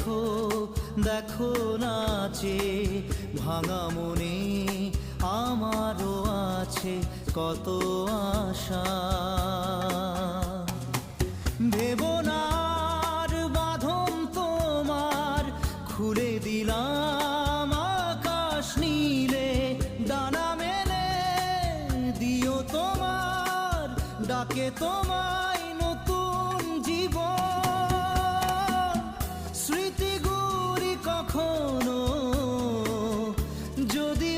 দেখো দেখো নাচে ভাঙা মনে আমারও আছে কত আশা। ভেবো না আর বাঁধন তোমার, খুলে দিলাম আকাশ নীলে। ডানা মেলে দিও তোমার ডাকে তোমায় নতুন জীবন। স্মৃতিগুলি কখনো যদি